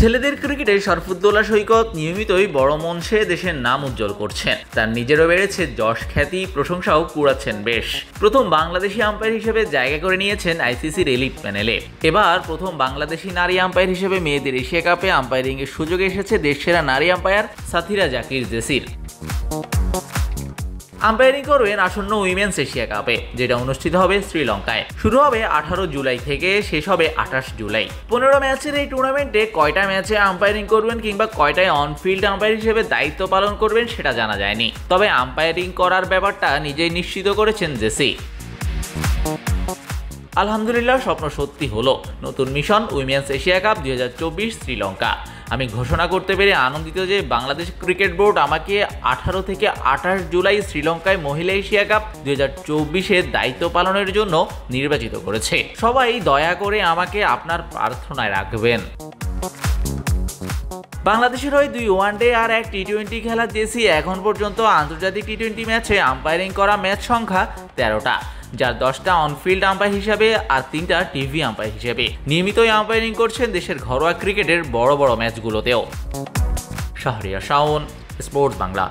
ছেলেদের ক্রিকেটে শরফুদ্দৌলা সৈকত নিয়মিতই বড় মঞ্চে দেশের নাম উজ্জ্বল করছেন। তার নিজেরও বেড়েছে যশ, খ্যাতি, প্রশংসাও কুড়াচ্ছেন বেশ। প্রথম বাংলাদেশি আম্পায়ার হিসেবে জায়গা করে নিয়েছেন আইসিসির এলিট প্যানেলে। এবার প্রথম বাংলাদেশি নারী আম্পায়ার হিসেবে মেয়েদের এশিয়া কাপে আম্পায়ারিংয়ের সুযোগ এসেছে দেশসেরা নারী আম্পায়ার সাথীরা জাকির জেসির। আম্পায়ারিং করবেন আসন্ন উইমেন্স এশিয়া কাপে, যেটা অনুষ্ঠিত হবে শ্রীলঙ্কায়। শুরু হবে 18 জুলাই থেকে, শেষ হবে 28 জুলাই। 15 ম্যাচের এই টুর্নামেন্টে কয়টা ম্যাচে আম্পায়ারিং করবেন কিংবা কয়টায় অনফিল্ড আম্পায়ার হিসেবে দায়িত্ব পালন করবেন সেটা জানা যায়নি। তবে আম্পায়ারিং করার ব্যাপারটা নিজেই নিশ্চিত করেছেন জেসি। আলহামদুলিল্লাহ, স্বপ্ন সত্যি হলো। নতুন mission women's Asia cup 2024 Sri Lanka. আমি ঘোষণা করতে পেরে আনন্দিত যে বাংলাদেশ ক্রিকেট বোর্ড আমাকে 18 থেকে 28 জুলাই শ্রীলঙ্কায় মহিলা এশিয়া কাপ 2024-এর দায়িত্ব পালনের জন্য নির্বাচিত করেছে। সবাই দয়া করে আমাকে আপনার প্রার্থনায় রাখবেন। বাংলাদেশের হয়ে 2 ওয়ানডে আর 1 টি-20 খেলা জেসি এখন পর্যন্ত আন্তর্জাতিক টি-20 ম্যাচে আম্পায়ারিং করা ম্যাচ সংখ্যা 13টা, যার 10টা অনফিল্ড আম্পায়ার হিসেবে আর 3টা টিভি আম্পায়ার হিসেবে। নিয়মিতই আম্পায়ারিং করছেন দেশের ঘরোয়া ক্রিকেটের বড় বড় ম্যাচগুলোতেও। শাহরিয়ার শাওন, স্পোর্টস বাংলা।